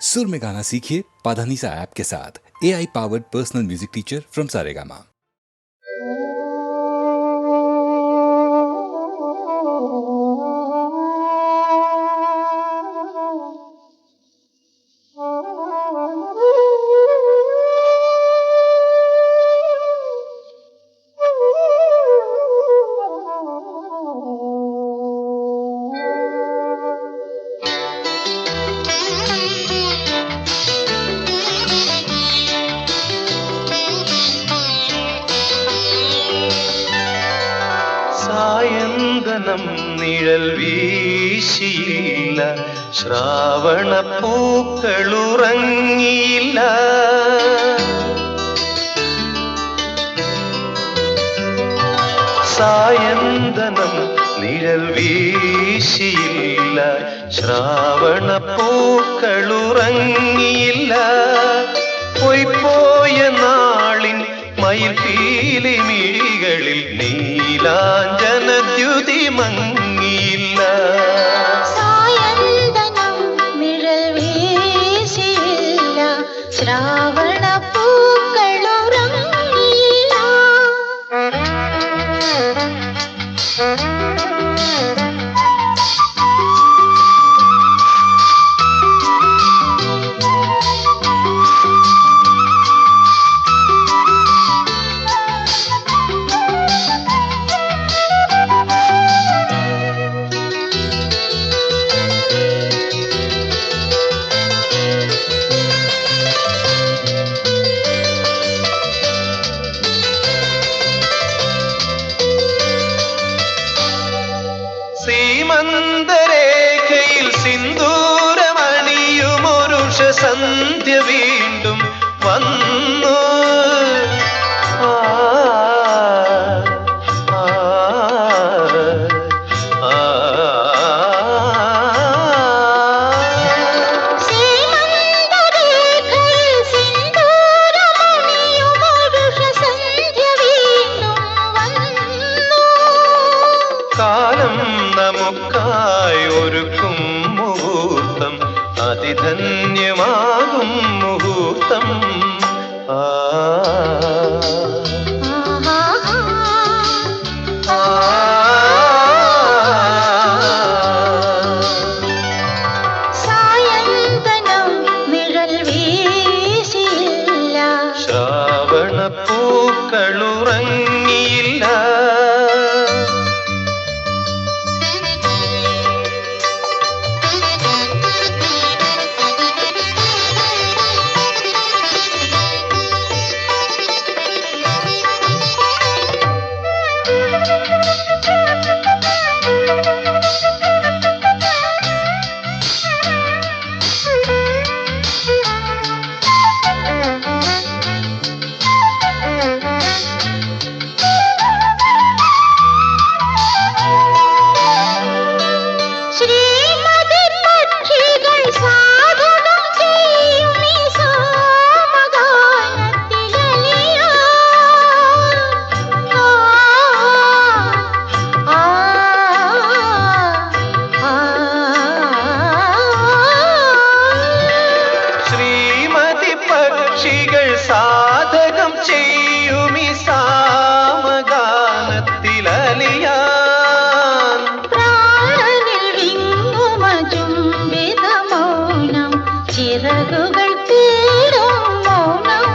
सुर में गाना सीखिए पाधानीसा ऐप के साथ। AI powered personal music teacher from Saregama. സായന്തനം നിഴൽ വീശിയില്ല, ശ്രാവണ പൂക്കളുറങ്ങിയില്ല. സായന്തനം നിഴൽ വീശിയില്ല, ശ്രാവണ പൂക്കളുറങ്ങിയില്ല. പൊയ്പോയ നാളിൻ മയിൽ പീലി മിഴികളിൽ നീലാഞ്ജനദ്യുതി മങ്ങിയില്ല. സായന്തനം നിഴൽ വീശിയില്ല, ശ്രാവണ പൂക്കളുറങ്ങിയില്ല. സീമന്തരേഖയിൽ സിന്ദൂരമണിയുമൊരുഷ സന്ധ്യ വീണ്ടും വന്നു. കാലം നമുക്കായി ഒരുക്കും മുഹൂർത്തം, അതിധന്യമാകും മുഹൂർത്തം. സായന്തനം നിഴൽ വീശിയില്ല, ശ്രാവണ പൂക്കളുറങ്ങിയില്ല. ശ്രീമതി പക്ഷികൾ സാധകം ചെയ്യും ഈ സാമഗാനത്തിലലിയാൻ. ശ്രീമതി പക്ഷികൾ സാധകം ചെയ്യുമി സാമഗാനത്തിലലിയാൻ. പ്രാണനിൽ വിങ്ങുമജുംബിത മൗനം, ചിറകുകൾ തേടും മൗനം.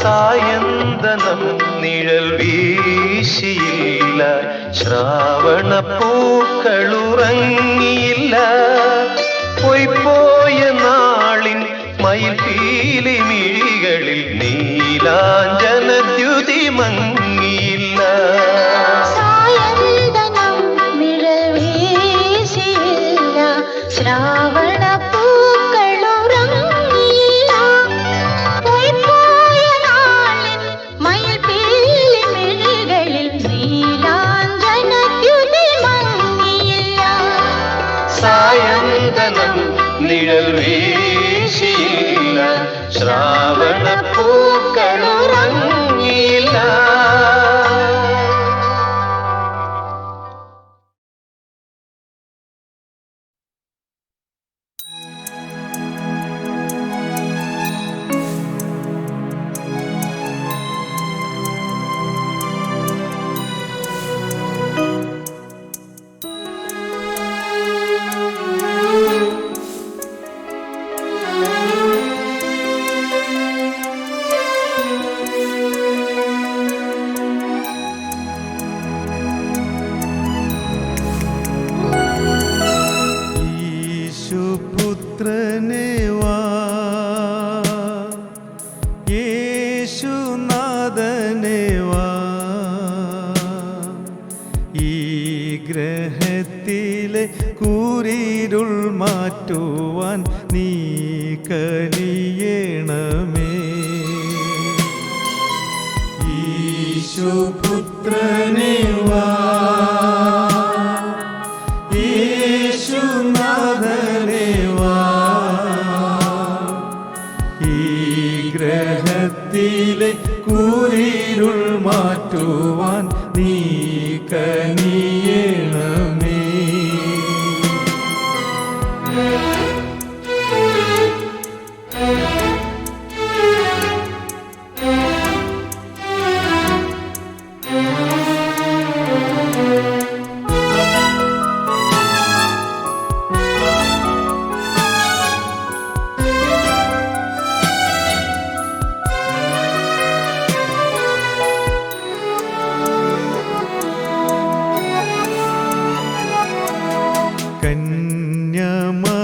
സായന്തനം നിഴൽ വീശിയില്ല, ശ്രാവണ പൂക്കളുറങ്ങിയില്ല. പൊയ്പോയ നാളിൻ മയിൽ പീലി മിഴികളിൽ നീലാഞ്ജനദ്യുതി മങ്ങിയില്ല. സായന്തനം നിഴൽ വീശിയില്ല, ശ്രാവണ പൂക്കളുറങ്ങിയില്ല. പൊയ്പോയ നാളിൻ മയിൽ പീലി മിഴികളിൽ നീലാഞ്ജനദ്യുതി മങ്ങിയില്ല. സായന്തനം നിഴൽ വീശിയില്ല, ശ്രാവണ പൂക്കളുറങ്ങി യേശുനാഥനെ വാ, ഈ ഗ്രഹത്തിലെ കൂരിരുൾ മാറ്റുവാൻ നീ കനിയണമേ. ഈശോപുത്രനെ വാ, യേശുനാഥനെ വാ, ഈ ഗ്രഹത്തിലെ കൂരിരുൾ മാറ്റുവാൻ നീ കനിയണമേ.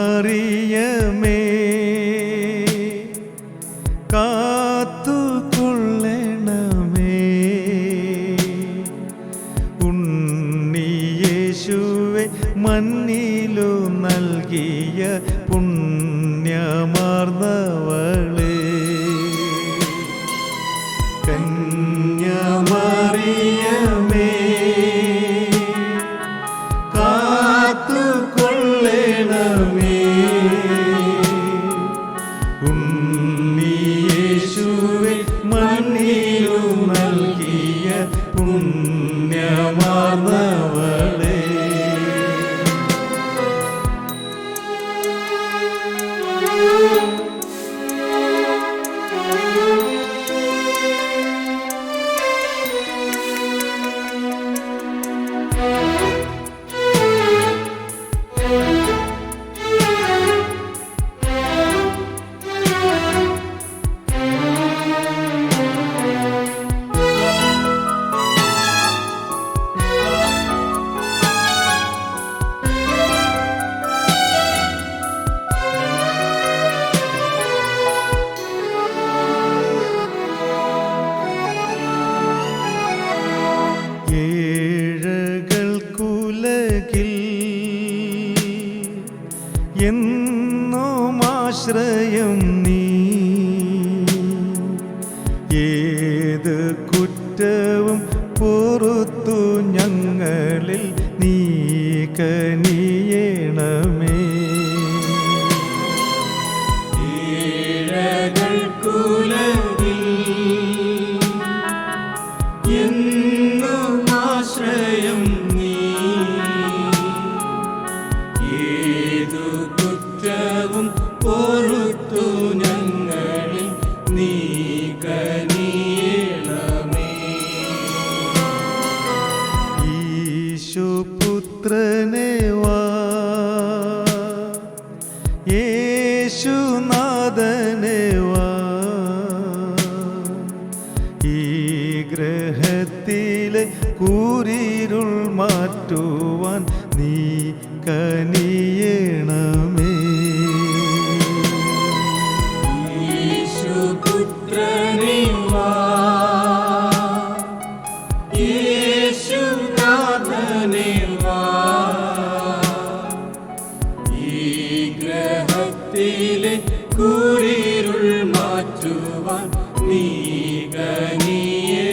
കന്യമറിയമേ കാത്തുകൊള്ളണമേ, ഉണ്ണിയേശുവെ മണ്ണിലു നൽകിയ പുണ്യമാർന്നവളേ. കന്യമറിയമേ കാത്തുകൊള്ളണമേ, ഉണ്ണിയേശുവെ മണ്ണിലു നൽകിയ പുണ്യമാർന്നവളേ. ഏഴകൾക്കുലകിൽ എന്നും ആശ്രയം നീ, ഏത് കുറ്റവും പൊറുത്തു ഞങ്ങളിൽ നീ കനിയണമേ. ഏഴകൾക്കുലകിൽ എന്നും ആശ്രയം നീ, ഏതു കുറ്റവും പൊറുത്തു ഞങ്ങളിൽ നീ കനിയണമേ. ഈശോപുത്രനെ വാ, യേശുനാഥനെ വാ, ഈ ഗ്രഹത്തിലെ കൂരിരുൾ മാറ്റുവാൻ നീ കനിയണമേ. ഈശോപുത്രനെ വാ, യേശുനാഥനെ വാ, ഈ ഗ്രഹത്തിലെ കൂരിരുൾ മാറ്റുവാൻ നീ കനിയണമേ.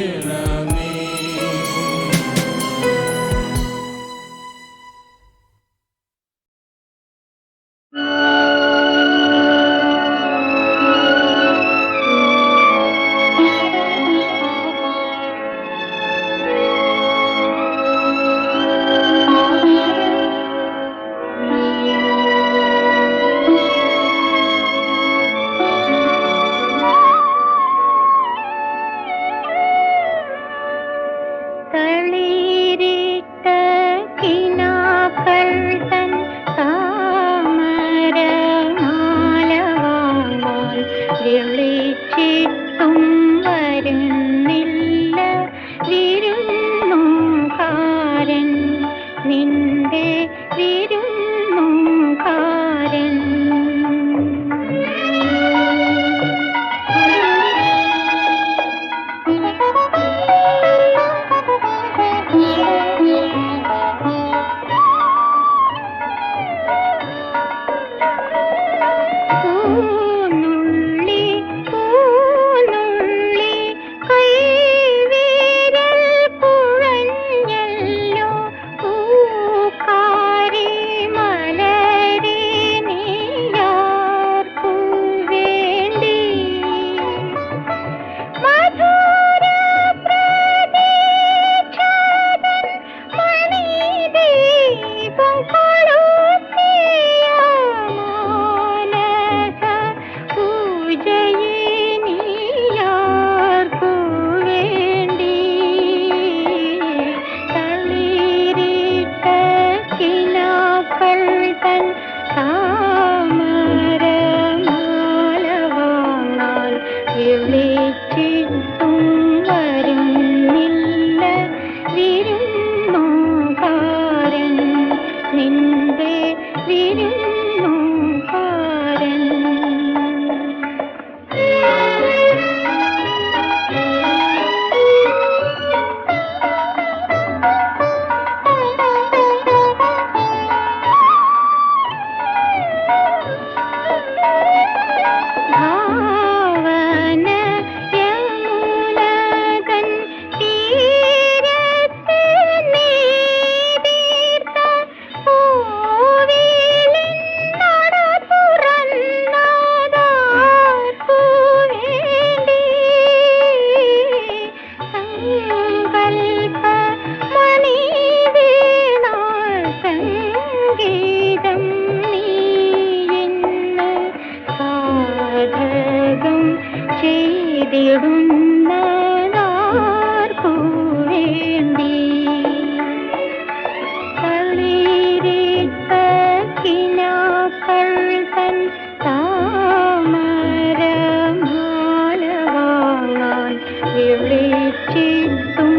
വിളിച്ചിട്ടും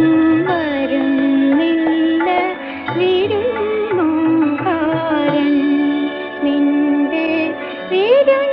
വരുന്നില്ല വിരുന്നുകാരൻ, നിന്റെ വിരുന്നുകാരൻ.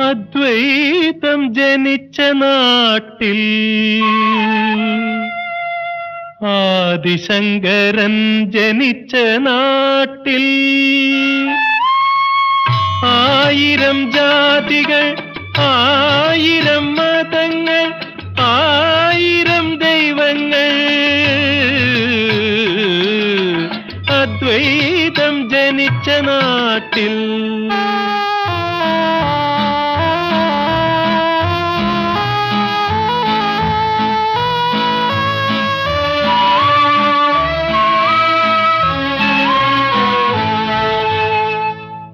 അദ്വൈതം ജനിച്ച നാട്ടിൽ ആദിശങ്കരൻ ജനിച്ച നാട്ടിൽ ആയിരം ജാതികൾ, ആയിരം മതങ്ങൾ, ആയിരം ദൈവങ്ങൾ. അദ്വൈതം ജനിച്ച നാട്ടിൽ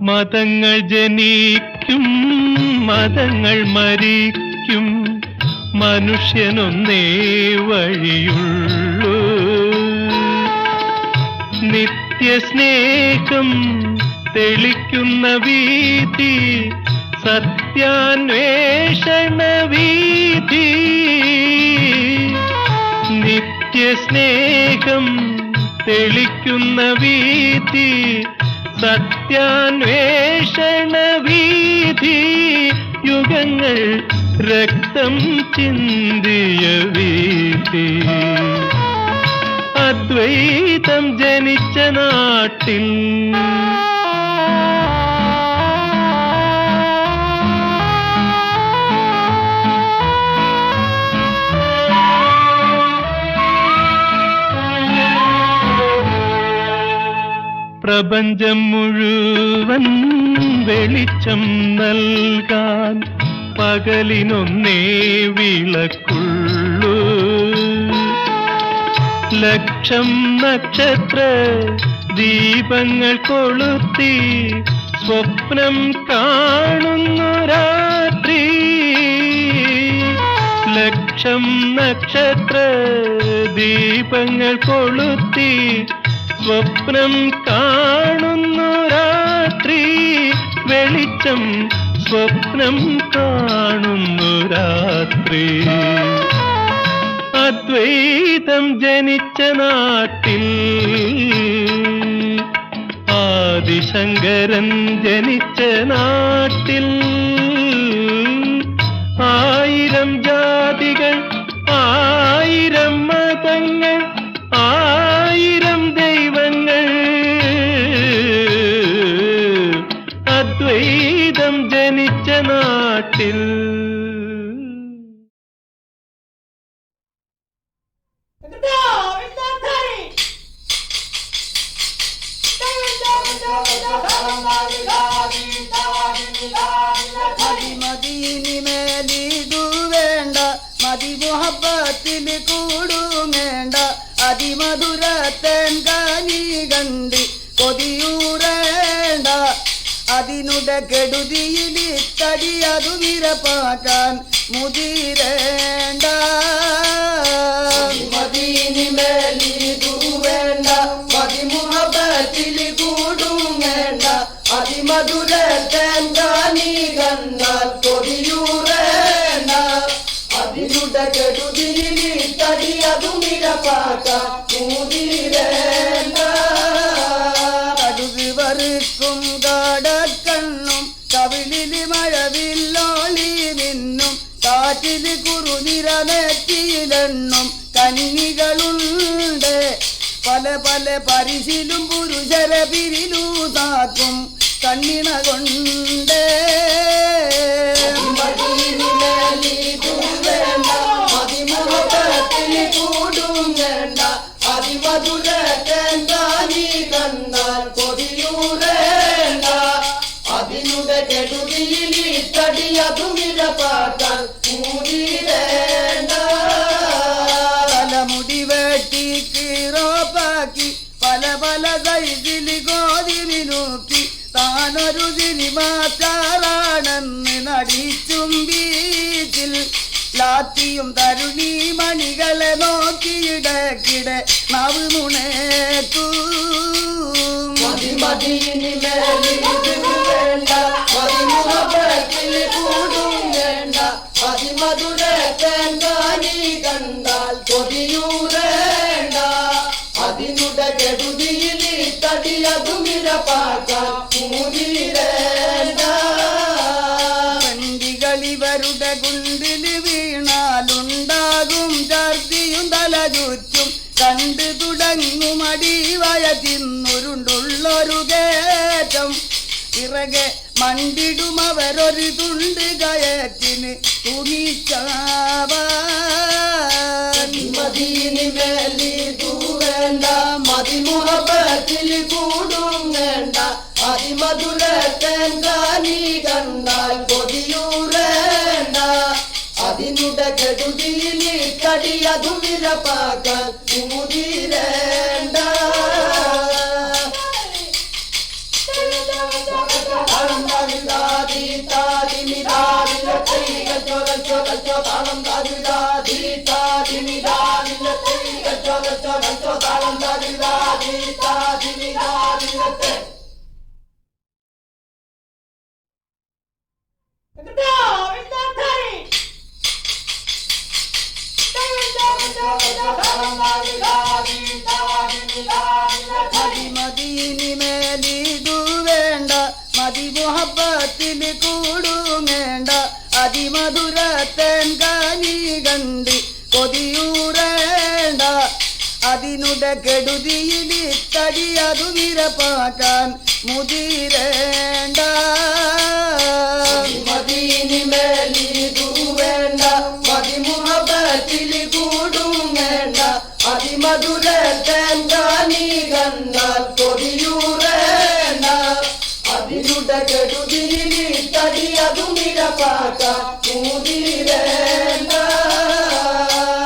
മതങ്ങൾ ജനിക്കും, മതങ്ങൾ മരിക്കും, മനുഷ്യനൊന്നേ വഴിയുള്ളൂ. നിത്യസ്നേഹം തെളിക്കുന്ന വീതി, സത്യാന്വേഷണ വീതി. നിത്യസ്നേഹം തെളിക്കുന്ന വീതി, സത്യാന്വേഷണ വീതി. യുഗങ്ങൾ രക്തം ചിന്തിയ വീതി. അദ്വൈതം ജനിച്ച നാട്ടിൽ പ്രപഞ്ചം മുഴുവൻ വെളിച്ചം നൽകാൻ പകലിനൊന്നേ വിളക്കുള്ളൂ. ലക്ഷം നക്ഷത്ര ദീപങ്ങൾ കൊളുത്തി സ്വപ്നം കാണുന്നു രാത്രി. ലക്ഷം നക്ഷത്ര ദീപങ്ങൾ കൊളുത്തി സ്വപ്നം കാണുന്നു രാത്രി. വെളിച്ചം സ്വപ്നം കാണുന്നു രാത്രി. അദ്വൈതം ജനിച്ച നാട്ടിൽ ആദിശങ്കരൻ ജനിച്ച നാട്ടിൽ ആയിരം ജാതികൾ, ആയിരം മതങ്ങൾ, ആയിരം ദൈവങ്ങൾ. അദ്വൈതം ജനിച്ച നാട്ടിൽ മദീനിമേലിടു വേണ്ട, മതി മുഹബത്തിൽ കൂടുങ്ങേണ്ട. അതിമധുരത്തേൻ കനി കണ്ട് കൊതിയൂറേണ്ട. അതിനുടെ കെടുതിയിൽ തടി അതു നിരപ്പാക്കാൻ മുതിരേണ്ട. മദീനിമേലിടു വേണ്ട, മതി മുഹബത്തിൽ കൂടുങ്ങേണ്ട. അതിമധുരത്തേൻ കനി കണ്ടാൽ കൊതിയൂറേണ്ട. അതിനുടെ കെടുതിയിൽ തടി അതു നിരപ്പാക്കാൻ മുതിരേണ്ട. കടുക് വറുക്കും കാടക്കണ്ണും കവിളിൽ മഴവില്ലോളി നിന്നും. കാറ്റിൽ കുറുനിര നെറ്റിയിലെണ്ണും കന്നികളുണ്ട്. പല പല പരിശിലും പുരുഷര പിരിലൂതാക്കും കണ്ണിണ കൊണ്ട്. അതിമുഖത്തിൽ കൂടുങ്ങേണ്ട. അതിമധുരത്തേൻ കനി കണ്ടാൽ കൊതിയൂറേണ്ട. അതിനുടെ കെടുതിയിൽ തടി അതു നിരപ്പാക്കാൻ കൂടിരേണ്ട. തലമുടി വെട്ടി കീറോപ്പാക്കി പല പല സൈസിൽ ഗോതി മിനുക്കി താനൊരു സിനിമ സ്റ്റാറാണെന്ന് നടിച്ചും ബീച്ചിൽ ലാത്തിയും തരുണി മണികളെ നോക്കിയിടക്കിടെ നാവ് നുണേക്കൂ മധുര തേങ്കാനി കണ്ടാൽ കൊതിയൂരേണ്ട അതിനുടെ കെടുതിയിൽ തടിയതുമിരപ്പാക്കാൻ മൂതിരേണ്ട വണ്ടികളിവരുടെ കുണ്ടില് വീണാലുണ്ടാകും ഛർദിയും തല ചുറ്റും കണ്ടു തുടങ്ങും അടിവയറ്റിന്നുരുണ്ടുള്ളൊരു കയറ്റം പിറകെ മണ്ടിടും അവരൊരു തുണ്ട് കയറ്റിന് തുണിച്ചാവാൻ മദീനി മേലി തൂവേണ്ട മതിമുഹബത്തിൽ കൂടും വേണ്ട അതിമധുര തേങ്കാനി കണ്ടാൽ കൊതിയൂരേണ്ട അതിനുടെ കെടുതിയിൽ കടിയതു വിരപ്പാക്കാൻ മുതിരേണ്ട മദീനി മേലിടു വേണ്ട മതിമുഹബത്തിൽ കൂടുമേണ്ട അതിമധുര തേൻകാനി കണ്ട് കൊതിയൂരേണ്ട അതിനുടെ കെടുതിയിൽ തടിയതു വിരപ്പാക്കാൻ മുതിരേണ്ട മദീനി മേലിടു വേണ്ട മതിമുഹബത്തിൽ കൂടും വേണ്ട അതിമധുര തേങ്കാനി കണ്ടാൽ കൊതിയൂരേണ്ട അതിനുടെ കെടുതിയിൽ തടിയതുമിരപ്പാക്കാൻ മുതിരേണ്ട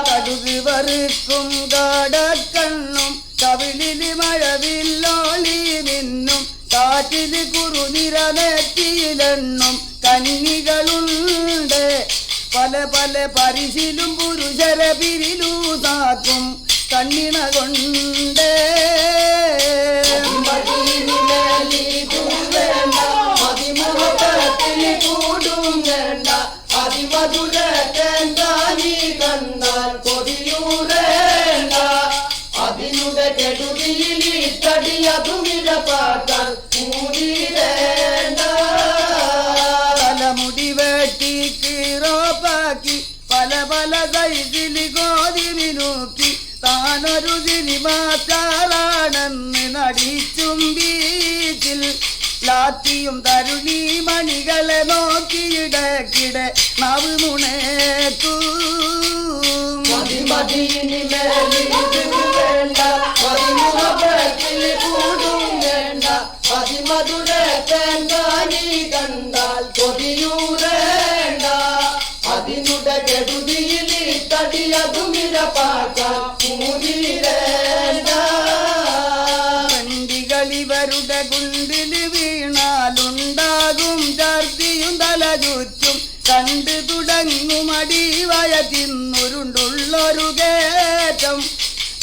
കടുക് വറുക്കും കാടക്കണ്ണും കവിളില് മഴവില്ലോളി നിന്നും കാറ്റില് കുറുനിര നെറ്റിയിലെണ്ണും കന്നികളുണ്ട് പല പല പരിശിലും പുരുഷരെ പിരിലൂതാക്കും കണ്ണിണ കൊണ്ട് മദീനി മേലി തൂവേണ്ട മതിമുഹബത്തിൽ കൂടും വേണ്ട അതിമധുര തേങ്കാനി കണ്ടാൽ കൊതിയൂരേണ്ട അതിനുടെ കെടുതിയിൽ തടിയതുമിരപ്പാക്കാൻ മുതിരേണ്ട തലമുടി വെട്ടി കീറോപ്പാക്കി പല പല സൈസിൽ ഗോതി മിനുക്കി താനൊരു സിനിമ സ്റ്റാറാണെന്ന് നടിച്ചും ബീച്ചിൽ ലാത്തിയും തരുണി മണികളെ നോക്കിയിടക്കിടെ നാവ് നുണേക്കൂ മദീനി മേലി വേണ്ട മതിമുഹബത്തിൽ കൂടും വേണ്ട അതിമധുര തേങ്കാനി കണ്ടാൽ കൊതിയൂരേണ്ട അതിനുടെ കെടുതിയിൽ തടിയതുമിരപ്പാക്കാൻ മുതിരേണ്ട വണ്ടികളിവരുടെ കുണ്ടില് വീണാലുണ്ടാകും ഛർദിയും തല ചുറ്റും കണ്ടു തുടങ്ങും അടിവയറ്റിന്നുരുണ്ടുള്ളൊരു കയറ്റം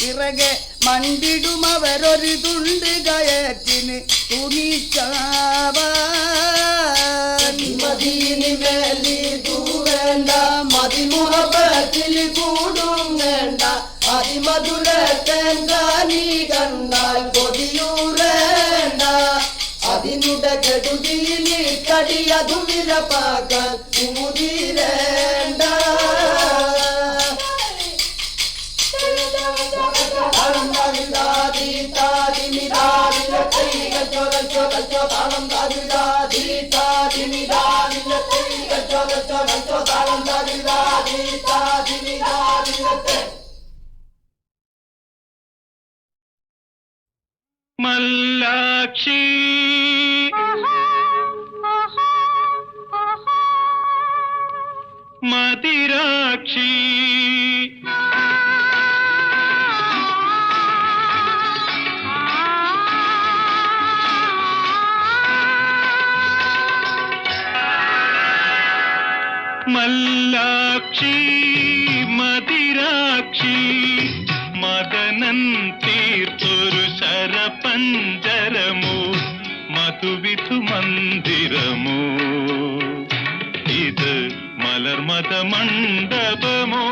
പിറകെ മണ്ടിടും അവരൊരു തുണ്ട് കയറ്റിന് തുണിച്ചാവാൻ മദീനി മേലി തൂവേണ്ട മതിമുഹബത്തിൽ കൂടും വേണ്ട അതിമധുര തേങ്കാനി കണ്ടാൽ കൊതിയൂരേണ്ട അതിനുടെ കെടുതിയിൽ കടിയതു വിരപ്പാക്കാൻ മുതിരേണ്ട മല്ലാക്ഷി മതിരാക്ഷി മല്ലാക്ഷി മദനൻ തീർത്തൊരു ശരപഞ്ചരമോ മധുവിധു മന്ദിരമോ ഇത് മലർമത മണ്ഡപമോ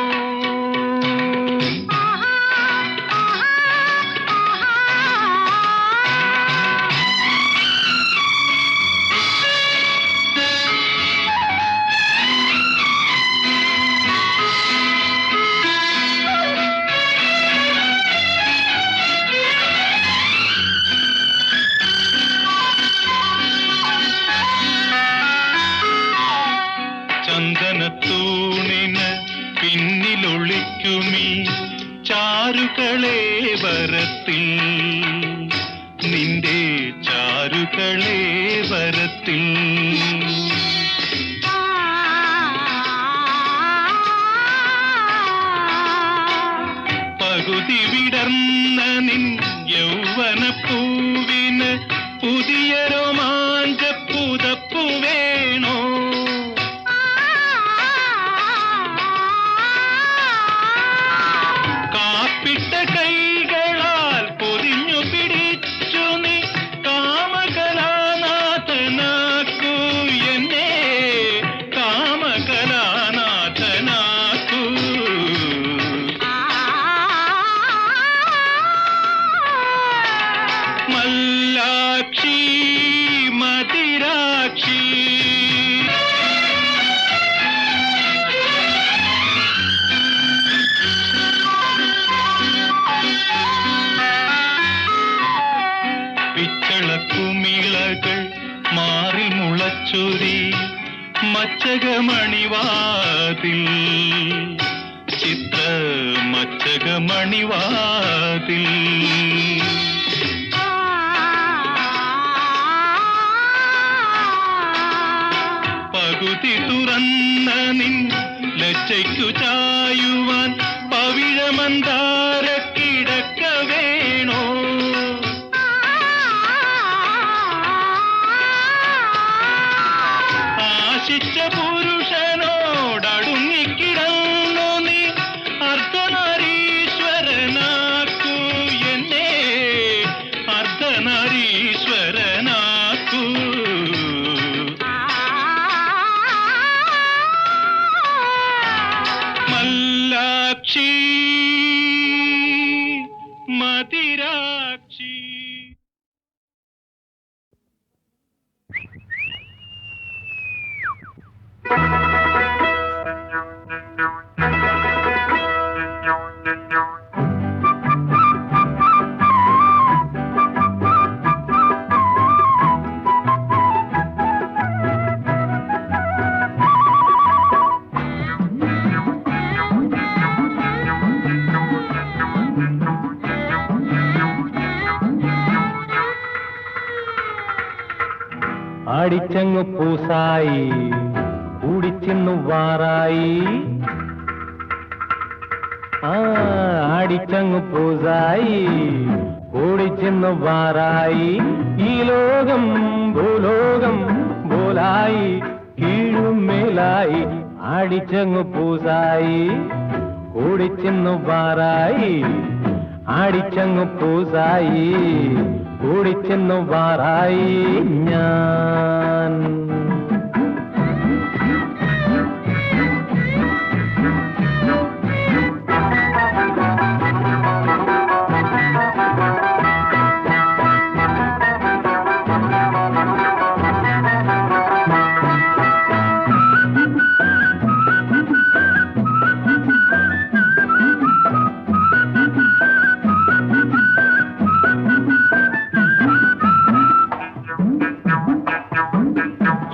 ചന്ദനത്തൂണിന് പിന്നിലൊളിക്കുമീ ചാരുകളെ വരത്തിൽ നിന്റെ ചാരുകളെ വരത്തിൽ പകുതി വിടർന്ന നിൻ യൗവനപ്പൂവിന് പുതിയ രോമാഞ്ച പുതപ്പു വേണോ കാപ്പിട്ട കൈകളാൽ പൊതിഞ്ഞു പിടിച്ചു നീ കാമകലാനാഥനാക്കൂ എന്നെ കാമകലാനാഥനാക്കൂ മല്ലാക്ഷി മതിരാക്ഷി പിച്ചളക്കുമിളകൾ മാറി മുളച്ചൊരി മച്ചകമണിവാതിൽ ചിത്ര മച്ചകമണിവാതിൽ പകുതി തുറന്ന നിൻ ലജ്ജയ്ക്കു ചായുവാൻ പവിഴമന്താര കിടക്ക വേണോ ആശിച്ച പുരുഷനോടടുങ്ങിക്കിടന്നു നീ അർദ്ധനാരീശ്വരനാക്കൂ എന്നെ അർദ്ധനാരീശ്വരനാക്കൂ മല്ലാക്ഷി മതിരാക്ഷി ആടിച്ചങ്ങു പൂസായി കൂടിച്ചെന്നു വാറായി ആടിച്ചങ്ങു പൂസായി കൂടിച്ചെന്നു വാറായി ഈ ലോകം ഭൂലോകം പോലായി കീഴും മേലായി ആടിച്ചങ്ങു പൂസായി കൂടിച്ചെന്നു വാറായി ആടിച്ചങ്ങു പൂസായി കൂടിച്ചെന്നു വാറായി ഞാൻ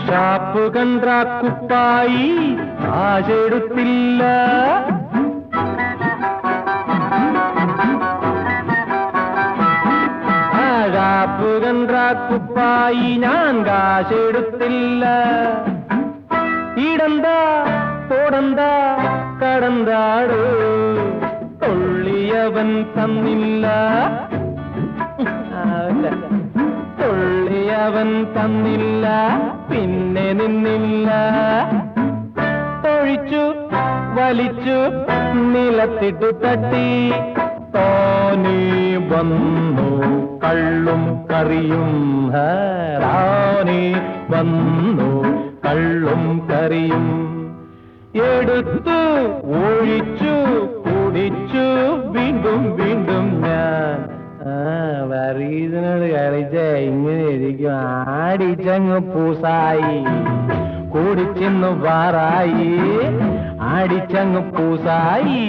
ഷാപ്പ് കണ്ടാ കുപ്പായി ആചെടുത്തില്ല ഷാപ്പ് കണ്ടാ കുപ്പായി ഞാൻ കാശെടുത്തില്ല ഇടന്താ പോടന്ത കടന്താട് കൊള്ളിയവൻ തന്നില്ല കൊള്ളിയവൻ തന്നില്ല പിന്നെ നിന്നില്ല ഒഴിച്ചു വലിച്ചു നിലത്തിട്ടു തട്ടി. തോന്നി വന്നു കള്ളും കറിയും, റാണി വന്നു കള്ളും കറിയും. എടുത്തു ഒഴിച്ചു കുടിച്ചു വീണ്ടും വീണ്ടും ഞാൻ. വറീതിനോട് കളിച്ച ഇങ്ങനെ ഇരിക്കും. ആടിച്ചങ്ങ് പൂസായി കൂടിച്ചെന്നു വാറായി. ആടിച്ചങ്ങ് പൂസായി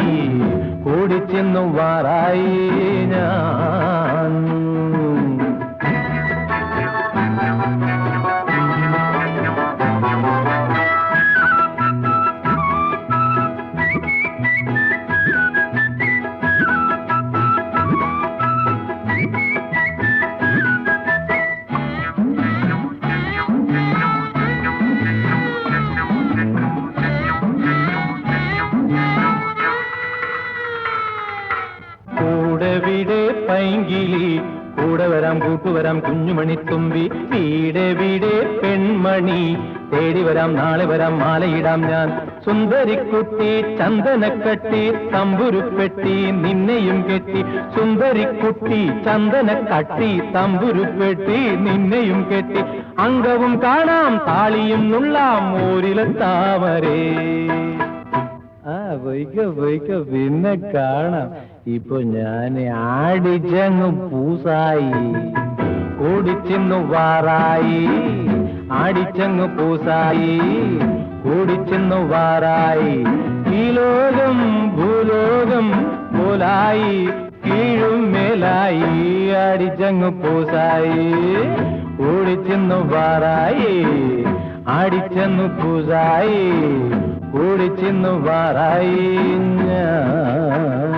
കൂടിച്ചെന്നു വാറായി ഞാൻ. പൈങ്കിളി കൂടെ വരാം കൂട്ടുവരാം കുഞ്ഞുമണിത്തുമ്പി. വീടെ വീടെ പെൺമണി തേടി വരാം നാളെ വരാം മാലയിടാം ഞാൻ. സുന്ദരിക്കുട്ടി ചന്ദനക്കട്ടി തമ്പുരുപ്പെട്ടി നിന്നെയും കെട്ടി. സുന്ദരിക്കുട്ടി ചന്ദനക്കട്ടി തമ്പുരുപ്പെട്ടി നിന്നെയും കെട്ടി. അംഗവും കാണാം താളിയും നുള്ളാം മോരിലെ താമരേ. പോയിക്കോ പിന്നെ കാണാം. ഇപ്പൊ ഞാൻ ആടിച്ചങ്ങ് പൂസായി കൂടിച്ചെന്നു വാറായി. ആടിച്ചങ്ങ് പൂസായി കൂടിച്ചെന്നു വാറായി. ഈ ലോകം ഭൂലോകം പോലായി കീഴും മേലായി. ആടിച്ചങ്ങ് പൂസായി കൂടിച്ചെന്നു വാറായി. ആടിച്ചെന്നു പൂസായി കൂടിച്ചെന്നു വാറായി ഞാൻ.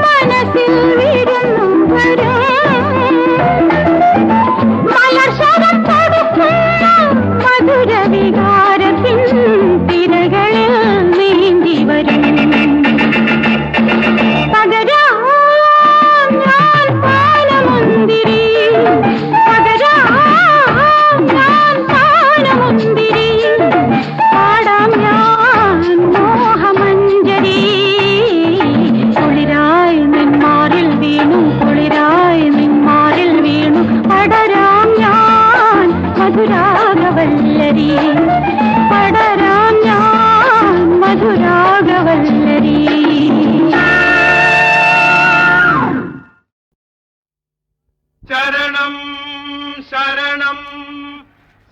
മനസ്സിൽ വിടുന്നു ശരണം ശരണം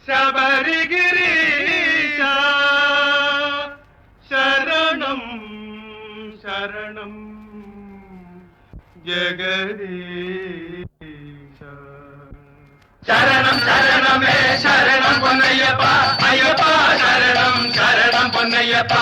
ശബരിഗിരീശ ശരണം ശരണം ജഗദീശ ശരണം ശരണമേ ശരണം പൊന്നയ്യപ്പ അയ്യപ്പ ശരണം ശരണം പൊന്നയ്യപ്പ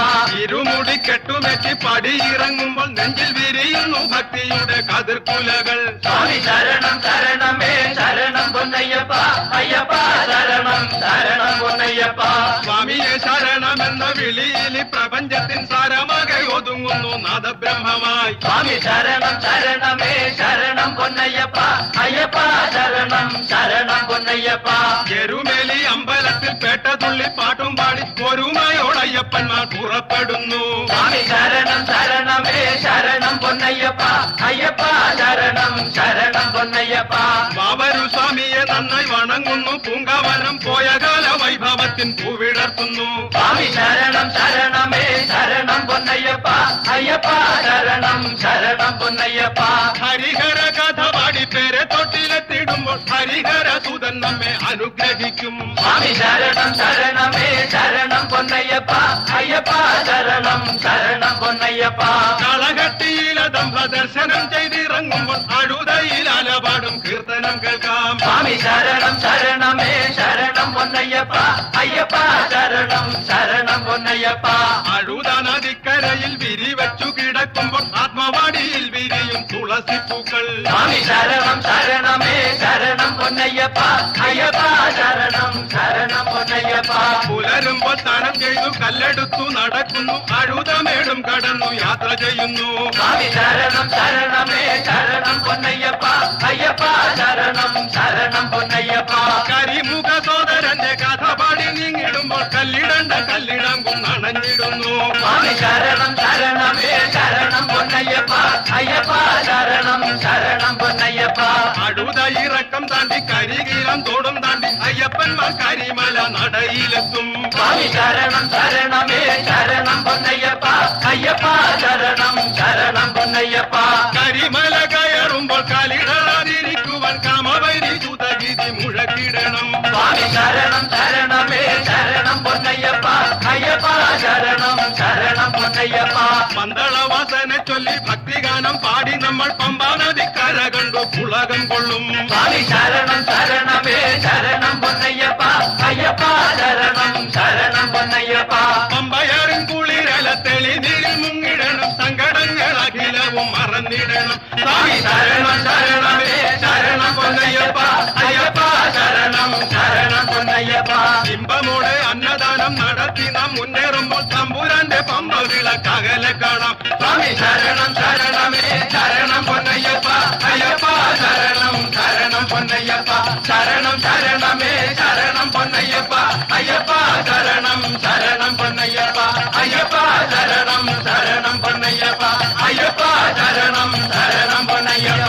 ഇരുമുടി കെട്ടുമെറ്റി പടിയിറങ്ങുമ്പോൾ നെഞ്ചിൽ വിരിയുന്നു ഭക്തിയുടെ കതിർക്കുലകൾ സ്വാമി ശരണം ശരണമേ ശരണം പൊന്നയ്യപ്പ അയ്യപ്പ ശരണം ശരണം പൊന്നയ്യപ്പ സ്വാമിയെ ശരണമെന്ന വിളിയിൽ പ്രപഞ്ചത്തിൻ സാരമാകെ ഒതുങ്ങുന്നു നാദബ്രഹ്മമായി സ്വാമി ശരണം ശരണമേ ശരണം പൊന്നയ്യപ്പ അയ്യപ്പ ശരണം ശരണം പൊന്നയ്യപ്പ എരുമേലി അമ്പലത്തിൽ പേട്ടതുള്ളി പാട്ടും പാടി ഒരുമയോടയ്യപ്പന്മാർ പുറപ്പെടുന്നു സ്വാമി ശരണം ശരണമേ ശരണം പൊന്നയ്യപ്പ അയ്യപ്പ ശരണം ശരണം പൊന്നയ്യപ്പ ബാബരു സ്വാമിയെ നന്നായി വണങ്ങുന്നു പൂങ്കാവനം പോയ കാല വൈഭവത്തിൻ പൂവിടർത്തുന്നു സ്വാമി ശരണം ശരണമേ ശരണം പൊന്നയ്യപ്പ അയ്യപ്പ ശരണം ശരണം പൊന്നയ്യപ്പ ഹരിഹര കഥ പാടി പേരെ തൊട്ടിലെത്തിടുമ്പോൾ ഹരിഹര സുതൻ നമ്മെ അനുഗ്രഹിക്കും സ്വാമി ശരണം ശരണമേ ശരണം പൊന്നയ്യപ്പ അയ്യപ്പ ശരണം ശരണം പൊന്നയ്യപ്പ കളകട്ടിയിലതം പ്രദർശനം ചെയ്തിറങ്ങുമ്പോൾ അഴുതയിൽ അലപാടും കീർത്തനം കേൾക്കാം സ്വാമി ശരണം ശരണമേ ശരണം പൊന്നയ്യപ്പ അയ്യപ്പ ശരണം ശരണം പൊന്നയ്യപ്പ അഴുത നദിക്കരയിൽ വിരിവച്ചു കിടക്കുമ്പോൾ ആത്മവാടിയിൽ വിരിയും തുളസിപ്പൂക്കൾ സ്വാമി ശരണം ശരണമേ ശരണം പൊന്നയ്യപ്പ അയ്യപ്പ ശരണം ശരണം പൊന്നയ്യപ്പ പുലരുമ്പോൾ സ്നാനം ചെയ്തു കല്ലെടുത്തു നടക്കുന്നു അഴുതമേടും കടന്നു യാത്ര ചെയ്യുന്നു സ്വാമി ശരണം ശരണമേ ശരണം പൊന്നയ്യപ്പ അയ്യപ്പ ശരണം ശരണം പൊന്നയ്യപ്പ കരിമുഖ സോദരന്റെ കഥ പാടി നീങ്ങിടുമ്പോൾ കല്ലിടണ്ട കല്ലിടങ്കും നനഞ്ഞിടുന്നു സ്വാമി ശരണം ശരണമേ ശരണം പൊന്നയ്യപ്പ അയ്യപ്പ ശരണം ശരണം പൊന്നയ്യപ്പ അടുത ഇറക്കം താണ്ടി കരികീലം തോടും താണ്ടി അയ്യപ്പന്മാർ കരിമല നടയിലെത്തും സ്വാമി ശരണം ശരണമേ ശരണം പൊന്നയ്യപ്പ അയ്യപ്പ ശരണം ശരണം പൊന്നയ്യപ്പ കരിമല കയറുമ്പോൾ കാലിടറാതിരിക്കുവാൻ കാമവൈരി സുതഗീതി മുഴക്കിടണം സ്വാമി ശരണം ശരണമേ ശരണം പൊന്നയ്യപ്പ അയ്യപ്പ ശരണം ശരണം പൊന്നയ്യപ്പ മന്ദളവാസനെ ചൊല്ലി ഭക്തിഗാനം പാടി നമ്മൾ പമ്പാ നദിക്കര കണ്ടു പുളകം കൊള്ളും സ്വാമി ശരണം ശരണമേ ശരണം പൊന്നയ്യപ്പ അയ്യപ്പ ശരണം ശരണം പൊന്നയ്യപ്പ പമ്പയറിൻ കുളിരല തെളിനീരിൽ മുങ്ങിടണം സങ്കടങ്ങൾ അഖിലവും മറന്നിടണം സ്വാമി ശരണം ശരണമേ ശരണം പൊന്നയ്യപ്പ അയ്യപ്പ ശരണം ശരണം പൊന്നയ്യപ്പ ഇമ്പമോടെ അന്നദാനം നടത്തി നാം മുന്നേറുമ്പോൾ തമ്പുരാന്റെ പമ്പ വിളക്കകലെ കാണാം സ്വാമി ശരണം ശരണമേ ശരണം പൊന്നയ്യപ്പ അയ്യപ്പ ശരണം ശരണം പൊന്നയ്യപ്പ ശരണം ശരണമേ ശരണം പൊന്നയ്യപ്പ അയ്യപ്പ ശരണം ശരണം പൊന്നയ്യപ്പ അയ്യപ്പ ശരണം ശരണം പൊന്നയ്യപ്പ അയ്യപ്പ ശരണം ശരണം പൊന്നയ്യപ്പ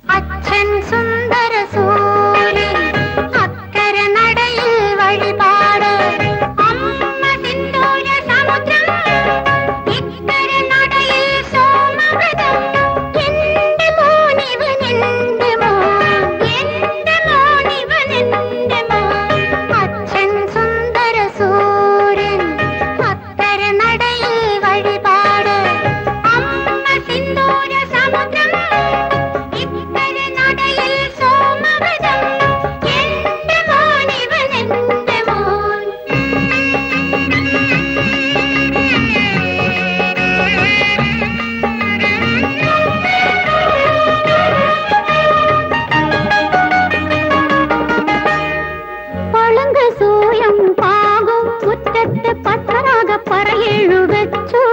അച്ഛൻ സുന്ദര സൂര്യൻ അക്കര നടയിൽ വഴിപാട് അമ്മ സിന്ദൂര സമുദ്രം ഇക്കര നടയിൽ സോമവ്രതം എന്റെ മോനിവൻ എന്റെ മോൻ എന്റെ മോനിവൻ എന്റെ മോൻ അച്ഛൻ സുന്ദര സൂര്യൻ അക്കര നടയിൽ വഴിപാട് അമ്മ സിന്ദൂര സമുദ്രം ഇക്കര നടയിൽ സോമവ്രതം എന്റെ മോനിവൻ എന്റെ മോൻ പളുങ്ക് സൂയം പാകും മുറ്റത്ത് പത്തറാക പറയേഴു വെച്ചു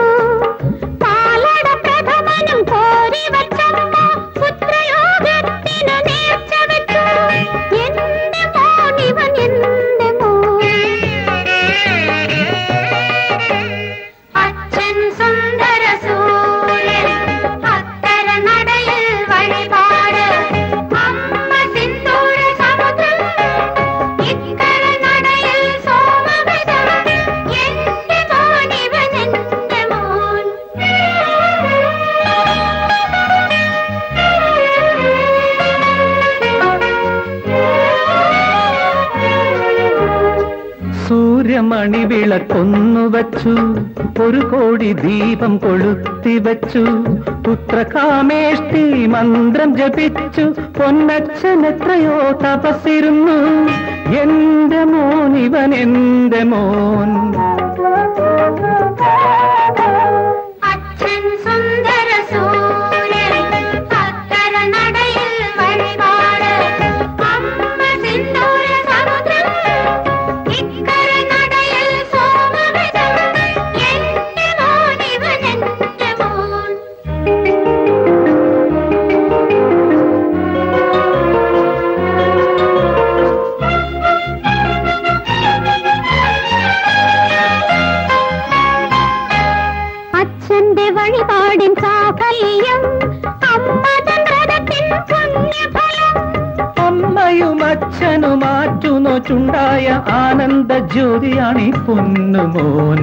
പാലട പ്രഥമനും കോരി വച്ചമ്മ പുത്രയോഗത്തിന് നേർച്ച വെച്ചു എന്റെ മോനിവൻ എന്റെ മോൻ അച്ഛൻ മണിവിളക്കൊന്നു വച്ചു, ഒരു കോടി ദീപം കൊളുത്തി വച്ചു, പുത്രകാമേഷ്ടി മന്ത്രം ജപിച്ചു, പൊന്നച്ഛൻ എത്രയോ തപസ്സിരുന്നു. എന്റെ മോൻ ഇവൻ എന്റെ മോൻ. അച്ഛൻ സുന്ദര സൂര്യൻ അക്കര നടയിൽ വഴിപാട്, അമ്മ സിന്ദൂര സമുദ്രം ഇക്കര നടയിൽ സോമവൃതം. എന്റെ മോൻ ഇവൻ എന്റെ മോൻ. അച്ഛന്റെ വഴിപാടിൻ സാഫല്യം, അമ്മതൻ വ്രതത്തിൻ പുണ്യഫലം. അമ്മയും അച്ഛനും ആറ്റുനോച്ചുണ്ടായ ആനന്ദ ജ്യോതിയാണീ പൊന്നുമോൻ.